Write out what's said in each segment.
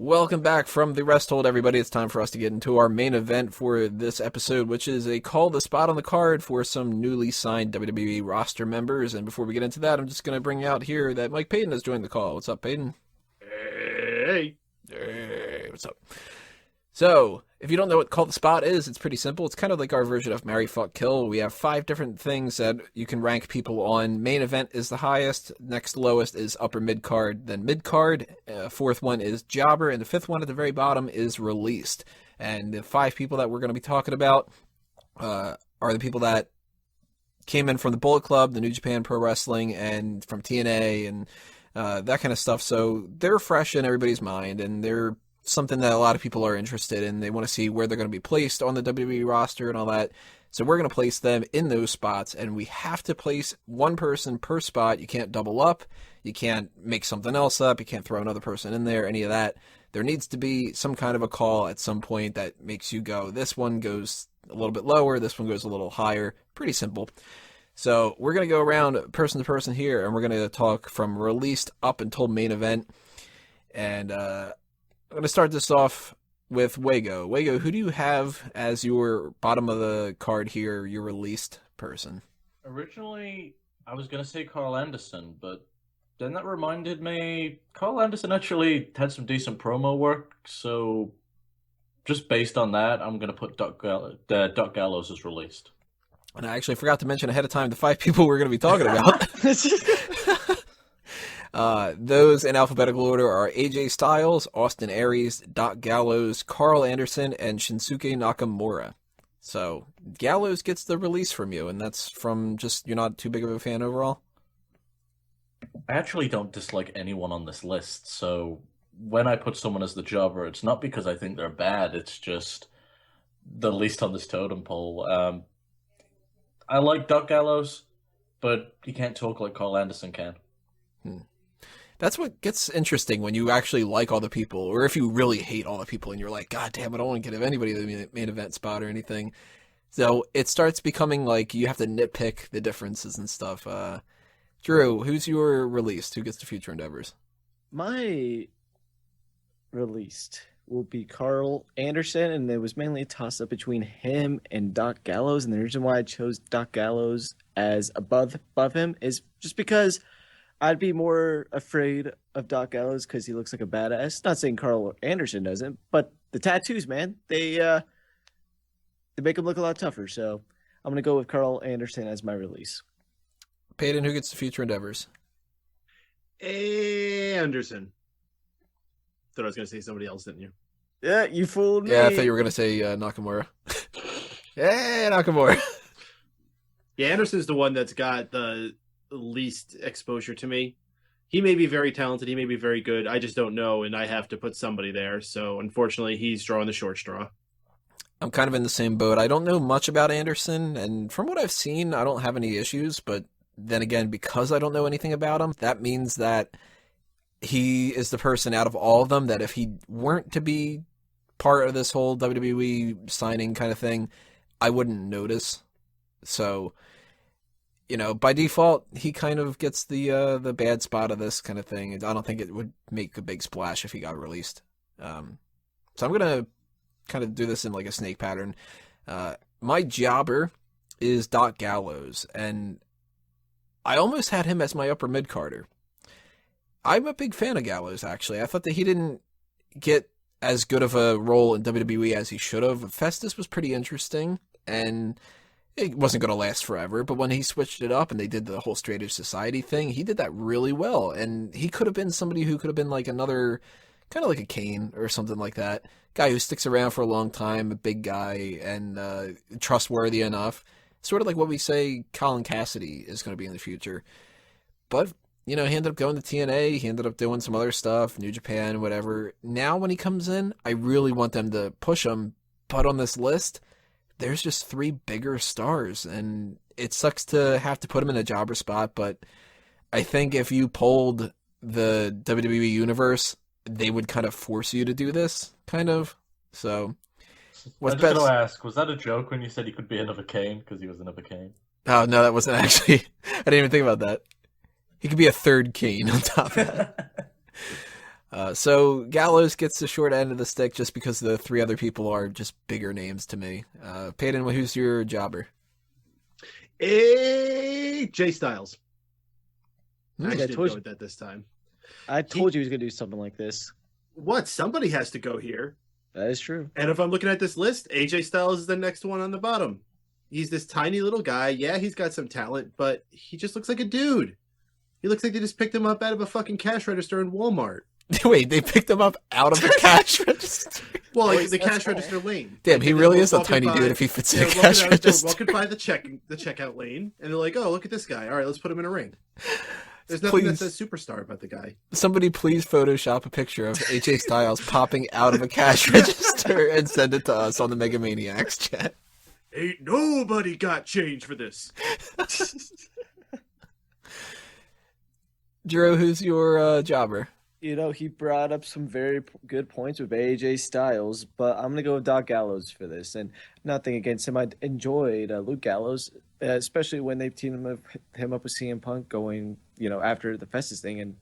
Welcome back from the rest hold, everybody. It's time for us to get into our main event for this episode, which is a call the spot on the card for some newly signed WWE roster members. And before we get into that, I'm just going to bring out here that Mike Payton has joined the call. What's up, Payton? Hey. Hey, what's up? So, if you don't know what Call the Spot is, it's pretty simple. It's kind of like our version of Marry, Fuck, Kill. We have 5 different things that you can rank people on. Main event is the highest. Next lowest is upper mid-card, then mid-card. Fourth one is jobber, and the fifth one at the very bottom is released. And the 5 people that we're going to be talking about are the people that came in from the Bullet Club, the New Japan Pro Wrestling, and from TNA, and that kind of stuff. So they're fresh in everybody's mind, and they're something that a lot of people are interested in. They want to see where they're going to be placed on the WWE roster and all that. So we're going to place them in those spots, and we have to place one person per spot. You can't double up. You can't make something else up. You can't throw another person in there, any of that. There needs to be some kind of a call at some point that makes you go, this one goes a little bit lower, this one goes a little higher. Pretty simple. So we're going to go around person to person here, and we're going to talk from released up until main event. And I'm going to start this off with Wago. Wago, who do you have as your bottom of the card here, your released person? Originally, I was going to say Karl Anderson, but then that reminded me, Karl Anderson actually had some decent promo work, so just based on that, I'm going to put Doc Gallows as released. And I actually forgot to mention ahead of time the 5 people we're going to be talking about. Those in alphabetical order are AJ Styles, Austin Aries, Doc Gallows, Karl Anderson, and Shinsuke Nakamura. So Gallows gets the release from you, and that's from just you're not too big of a fan overall? I actually don't dislike anyone on this list, so when I put someone as the jobber, it's not because I think they're bad, it's just the least on this totem pole. I like Doc Gallows, but he can't talk like Karl Anderson can. That's what gets interesting when you actually like all the people, or if you really hate all the people and you're like, God damn, I don't want to give anybody the main event spot or anything. So it starts becoming like you have to nitpick the differences and stuff. Drew, who's your released? Who gets the future endeavors? My released will be Karl Anderson, and there was mainly a toss-up between him and Doc Gallows, and the reason why I chose Doc Gallows as above him is just because I'd be more afraid of Doc Gallows because he looks like a badass. Not saying Karl Anderson doesn't, but the tattoos, man, they make him look a lot tougher. So I'm gonna go with Karl Anderson as my release. Peyton, who gets the future endeavors? Anderson. Thought I was gonna say somebody else, didn't you? Yeah, you fooled me. Yeah, I thought you were gonna say Nakamura. Hey, Nakamura. Yeah, Anderson's the one that's got the least exposure to me. He may be very talented, he may be very good, I just don't know, and I have to put somebody there, so unfortunately he's drawing the short straw. I'm kind of in the same boat. I don't know much about Anderson, and from what I've seen, I don't have any issues, but then again, because I don't know anything about him, that means that he is the person out of all of them that if he weren't to be part of this whole WWE signing kind of thing, I wouldn't notice. So you know, by default, he kind of gets the bad spot of this kind of thing. I don't think it would make a big splash if he got released. So I'm going to kind of do this in like a snake pattern. My jobber is Doc Gallows, and I almost had him as my upper mid-carder. I'm a big fan of Gallows, actually. I thought that he didn't get as good of a role in WWE as he should have. Festus was pretty interesting, and it wasn't going to last forever, but when he switched it up and they did the whole Straight Edge Society thing, he did that really well. And he could have been somebody who could have been like another, kind of like a Kane or something like that. Guy who sticks around for a long time, a big guy, and trustworthy enough. Sort of like what we say Colin Cassidy is going to be in the future. But, you know, he ended up going to TNA. He ended up doing some other stuff, New Japan, whatever. Now when he comes in, I really want them to push him. But on this list, there's just 3 bigger stars, and it sucks to have to put him in a jobber spot, but I think if you polled the WWE universe, they would kind of force you to do this, kind of. So, what's best? I was going to ask, was that a joke when you said he could be another Kane, because he was another Kane? Oh, no, that wasn't actually. I didn't even think about that. He could be a third Kane on top of that. So Gallows gets the short end of the stick just because the three other people are just bigger names to me. Peyton, who's your jobber? AJ Styles. I Yeah, did go with that this time. I told you he was going to do something like this. What? Somebody has to go here. That is true. And if I'm looking at this list, AJ Styles is the next one on the bottom. He's this tiny little guy. Yeah, he's got some talent, but he just looks like a dude. He looks like they just picked him up out of a fucking cash register in Walmart. Wait, they picked him up out of a cash register? Well, like the cash register lane. Damn, like, he really is a walking tiny by, dude if he fits in a they're cash walking register. They're walking by the checkout lane, and they're like, "Oh, look at this guy! All right, let's put him in a ring." There's nothing that says superstar about the guy. Somebody please Photoshop a picture of AJ Styles popping out of a cash register and send it to us on the Mega Maniacs chat. Ain't nobody got change for this. Jiro, who's your jobber? You know, he brought up some very good points with AJ Styles, but I'm going to go with Doc Gallows for this. And nothing against him. I enjoyed Luke Gallows, especially when they teamed him up with CM Punk going, after the Festus thing, and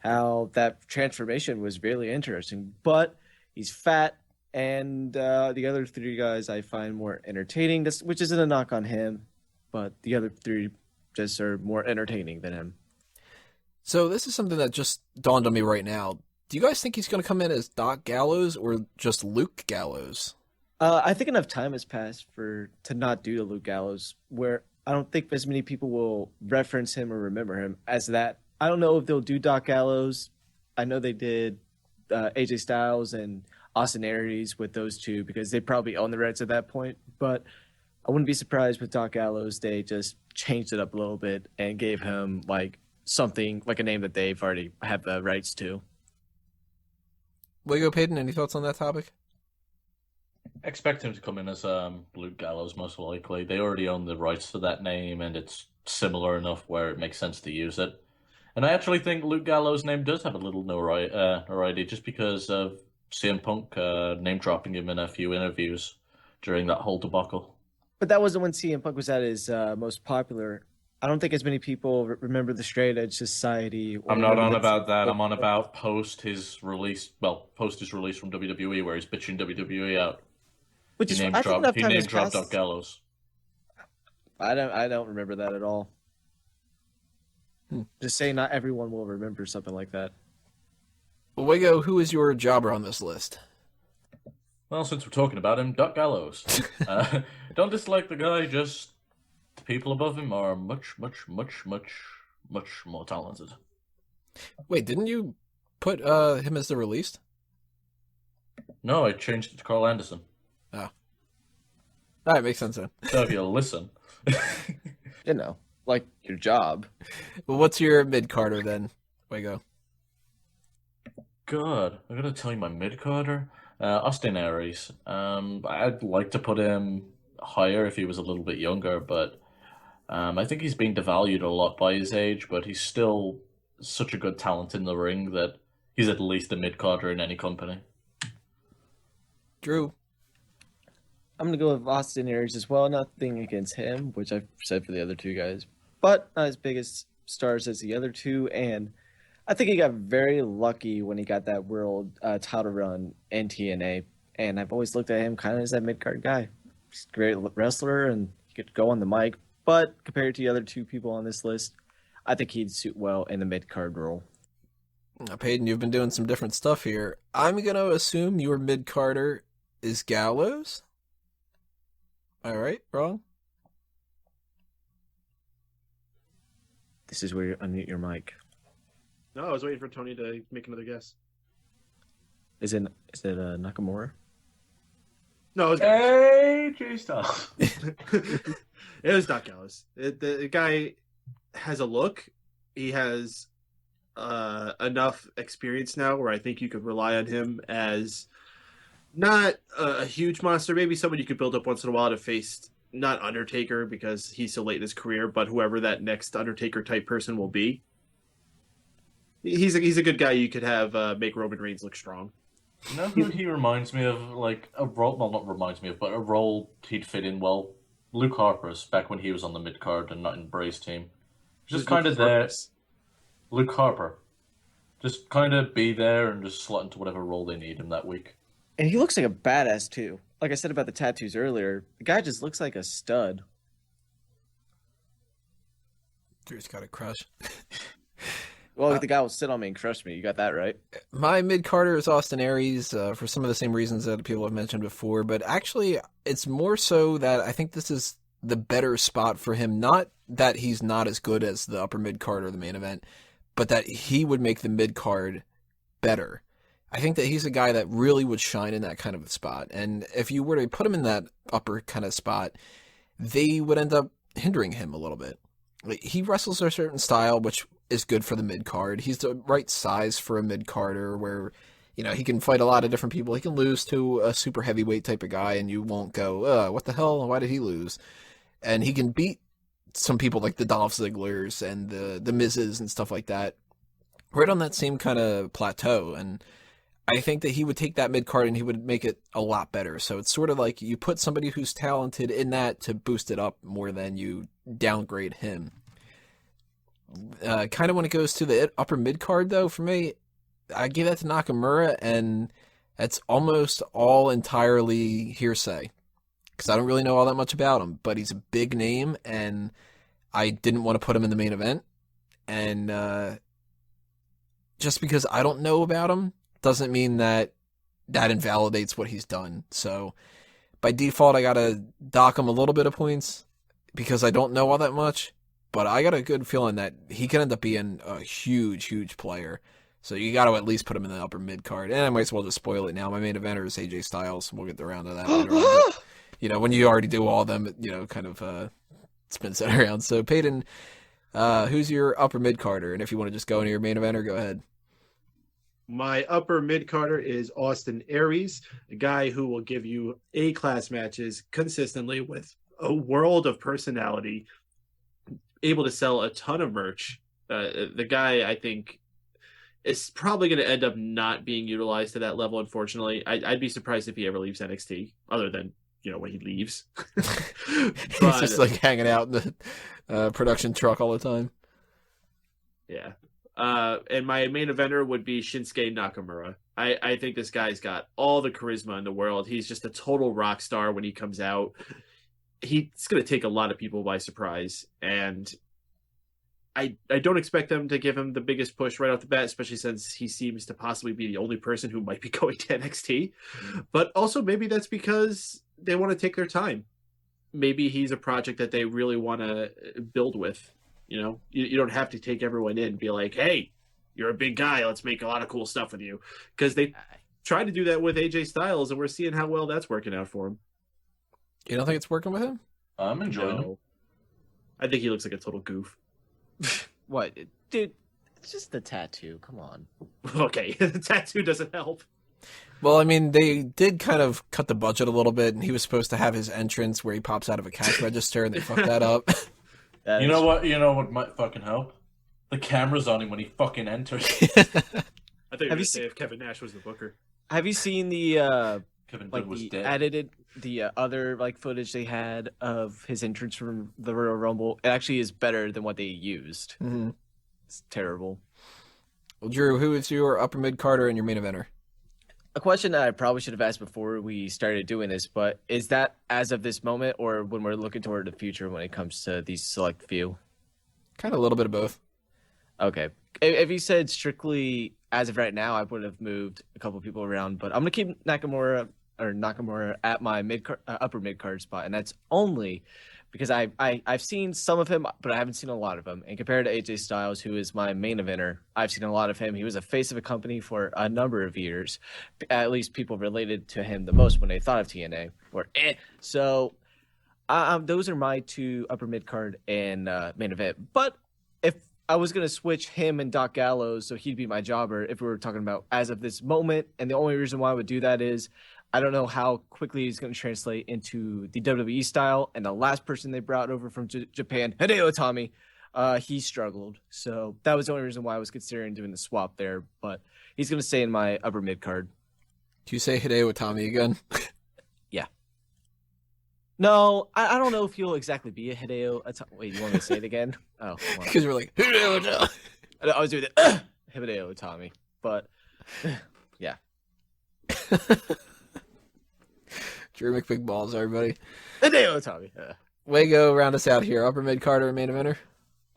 how that transformation was really interesting. But he's fat, and the other three guys I find more entertaining, which isn't a knock on him, but the other three just are more entertaining than him. So this is something that just dawned on me right now. Do you guys think he's going to come in as Doc Gallows or just Luke Gallows? I think enough time has passed to not do the Luke Gallows, where I don't think as many people will reference him or remember him as that. I don't know if they'll do Doc Gallows. I know they did AJ Styles and Austin Aries with those two because they probably own the rights at that point. But I wouldn't be surprised with Doc Gallows. They just changed it up a little bit and gave him something like a name that they've already have the rights to. Lego Payton, any thoughts on that topic? Expect him to come in as Luke Gallows, most likely. They already own the rights to that name, and it's similar enough where it makes sense to use it. And I actually think Luke Gallows' name does have a little notoriety just because of CM Punk name-dropping him in a few interviews during that whole debacle. But that wasn't when CM Punk was at his most popular. I don't think as many people remember the Straight Edge Society. I'm not on about that. I'm on about post his release from WWE, where he's bitching WWE out. Which he is name dropped Doc Gallows. I don't remember that at all. Just saying, not everyone will remember something like that. Well, Wego, who is your jobber on this list? Well, since we're talking about him, Doc Gallows. Don't dislike the guy, just the people above him are much, much, much, much, much more talented. Wait, didn't you put him as the released? No, I changed it to Karl Anderson. Oh. All right, makes sense then. So if you listen. Like your job. Well, what's your mid-carder then, Wego? God, I gotta tell you my mid-carder. Austin Aries. I'd like to put him higher if he was a little bit younger, but I think he's being devalued a lot by his age, but he's still such a good talent in the ring that he's at least a mid-carder in any company. Drew? I'm going to go with Austin Aries as well. Nothing against him, which I've said for the other two guys, but not as big as stars as the other two, and I think he got very lucky when he got that world title run in TNA, and I've always looked at him kind of as that mid-card guy. He's a great wrestler, and he could go on the mic, but compared to the other two people on this list, I think he'd suit well in the mid-card role. Now, Peyton, you've been doing some different stuff here. I'm going to assume your mid-carder is Gallows? All right, wrong? This is where you unmute your mic. No, I was waiting for Tony to make another guess. Is it Nakamura? No, it was AJ Styles. It was Doc Gallows. The guy has a look. He has enough experience now where I think you could rely on him as not a huge monster, maybe someone you could build up once in a while to face, not Undertaker because he's so late in his career, but whoever that next Undertaker type person will be. He's a good guy you could have make Roman Reigns look strong. You know who he reminds me of? Like a role, well, not reminds me of, but a role he'd fit in well. Luke Harper's back when he was on the mid card and not in Bray's team. Just kind of there. Luke Harper. Just kind of be there and just slot into whatever role they need him that week. And he looks like a badass too. Like I said about the tattoos earlier, the guy just looks like a stud. Drew's got a crush. Well, the guy will sit on me and crush me. You got that right. My mid-carder is Austin Aries for some of the same reasons that people have mentioned before, but actually it's more so that I think this is the better spot for him. Not that he's not as good as the upper mid-card or the main event, but that he would make the mid-card better. I think that he's a guy that really would shine in that kind of a spot, and if you were to put him in that upper kind of spot, they would end up hindering him a little bit. He wrestles a certain style, which is good for the mid-card. He's the right size for a mid-carder where, he can fight a lot of different people. He can lose to a super heavyweight type of guy and you won't go, what the hell? Why did he lose? And he can beat some people like the Dolph Zigglers and the Miz's and stuff like that right on that same kind of plateau. And I think that he would take that mid-card and he would make it a lot better. So it's sort of like you put somebody who's talented in that to boost it up more than you downgrade him. Kind of when it goes to the upper mid-card, though, for me, I give that to Nakamura, and that's almost all entirely hearsay. Because I don't really know all that much about him, but he's a big name, and I didn't want to put him in the main event. And just because I don't know about him doesn't mean that invalidates what he's done. So by default, I got to dock him a little bit of points because I don't know all that much. But I got a good feeling that he could end up being a huge, huge player. So you got to at least put him in the upper mid-card. And I might as well just spoil it now. My main eventer is AJ Styles. We'll get around to that later on. But, when you already do all of them, kind of spins that around. So Peyton, who's your upper mid-carder? And if you want to just go into your main eventer, go ahead. My upper mid-carder is Austin Aries, a guy who will give you A-class matches consistently with a world of personality, able to sell a ton of merch. The guy, I think, is probably going to end up not being utilized to that level, unfortunately. I'd be surprised if he ever leaves NXT, other than, when he leaves. He's just like hanging out in the production truck all the time. Yeah. And my main eventer would be Shinsuke Nakamura. I think this guy's got all the charisma in the world. He's just a total rock star when he comes out. He's going to take a lot of people by surprise, and I don't expect them to give him the biggest push right off the bat, especially since he seems to possibly be the only person who might be going to NXT. But also maybe that's because they want to take their time. Maybe he's a project that they really want to build with. You don't have to take everyone in and be like, hey, you're a big guy, let's make a lot of cool stuff with you. Because they tried to do that with AJ Styles, and we're seeing how well that's working out for him. You don't think it's working with him? I'm enjoying him. I think he looks like a total goof. What? Dude, it's just the tattoo. Come on. Okay, the tattoo doesn't help. Well, I mean, they did kind of cut the budget a little bit, and he was supposed to have his entrance where he pops out of a cash register, and they fucked that up. You know what might fucking help? The camera's on him when he fucking enters. I thought you were going to say if Kevin Nash was the booker. Have you seen the Kevin Dunn was dead. edited other footage they had of his entrance from the Royal Rumble? It actually is better than what they used. Mm-hmm. It's terrible. Well, Drew, who is your upper mid-carder and your main eventer? A question that I probably should have asked before we started doing this, but is that as of this moment or when we're looking toward the future when it comes to these select few? Kind of a little bit of both. Okay. If you said strictly as of right now, I would have moved a couple of people around, but I'm going to keep Nakamura at my upper mid-card spot, and that's only because I've seen some of him, but I haven't seen a lot of him. And compared to AJ Styles, who is my main eventer, I've seen a lot of him. He was a face of a company for a number of years. At least people related to him the most when they thought of TNA. So those are my two upper mid-card and main event. But if I was going to switch him and Doc Gallows, so he'd be my jobber if we were talking about as of this moment. And the only reason why I would do that is I don't know how quickly he's going to translate into the WWE style. And the last person they brought over from Japan, Hideo Itami, he struggled. So that was the only reason why I was considering doing the swap there. But he's going to stay in my upper mid-card. Do you say Hideo Itami again? Yeah. No, I don't know if he'll exactly be a Hideo Itami. Wait, you want me to say it again? Oh, because we're like, Hideo Itami. I was doing it. Hideo Itami, but yeah. Drew McBigballs, everybody. Hideo Itami. Wago, round us out here. Upper mid Carter, main eventer.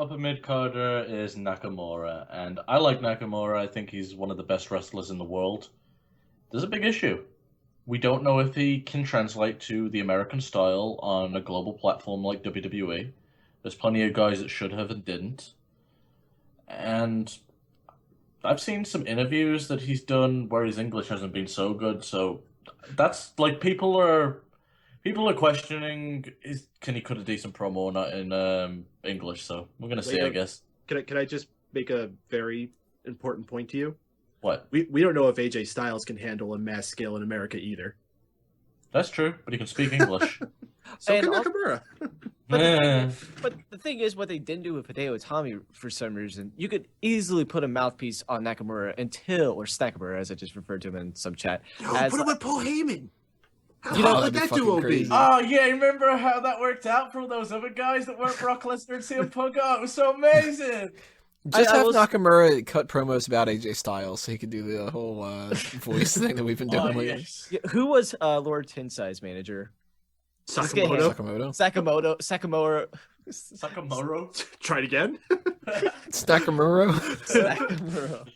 Upper mid Carter is Nakamura, and I like Nakamura. I think he's one of the best wrestlers in the world. There's a big issue. We don't know if he can translate to the American style on a global platform like WWE. There's plenty of guys that should have and didn't. And I've seen some interviews that he's done where his English hasn't been so good, so that's like people are questioning can he cut a decent promo or not in English, so we're gonna see, I guess. Can I just make a very important point to you? What? We don't know if AJ Styles can handle a mass scale in America either. That's true, but he can speak English. So And can al- Nakamura. But the thing is, what they didn't do with Hideo Itami for some reason, you could easily put a mouthpiece on Nakamura or Snakamura, as I just referred to him in some chat. No, put him with Paul Heyman. How You know, hot that'd would be that fucking duo crazy. be? Oh yeah, remember how that worked out for all those other guys that weren't Brock Lesnar and CM Punk? Oh, it was so amazing. Just I have will- Nakamura cut promos about AJ Styles so he could do the whole voice thing that we've been doing Oh, lately. yes. Yeah, who was Lord Tensai's manager? Sakamoto. Sakamoto. Sakamoto. Sakamuro. Try it again. Nakamura. Sakamura.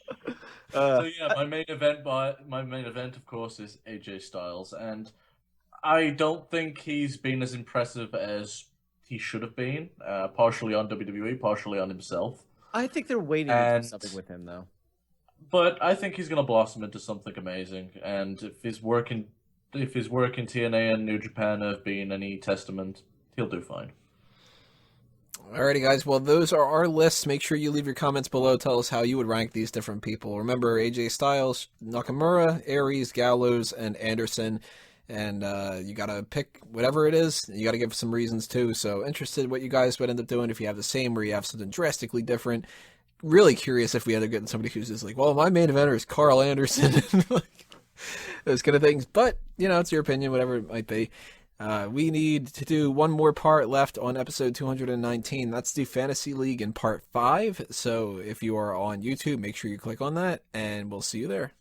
So yeah, my main event, of course, is AJ Styles, and I don't think he's been as impressive as he should have been. Partially on WWE, partially on himself. I think they're waiting to And- do something with him, though. But I think he's going to blossom into something amazing, and if his work in TNA and New Japan have been any testament, he'll do fine. Alrighty, guys. Well, those are our lists. Make sure you leave your comments below. Tell us how you would rank these different people. Remember, AJ Styles, Nakamura, Aries, Gallows, and Anderson. And you got to pick whatever it is. You got to give some reasons, too. So interested what you guys would end up doing if you have the same or you have something drastically different. Really curious if we end up getting somebody who's just like, well, my main eventer is Karl Anderson. Like, those kind of things. But, it's your opinion, whatever it might be. We need to do one more part left on episode 219. That's the Fantasy League in part 5. So if you are on YouTube, make sure you click on that, and we'll see you there.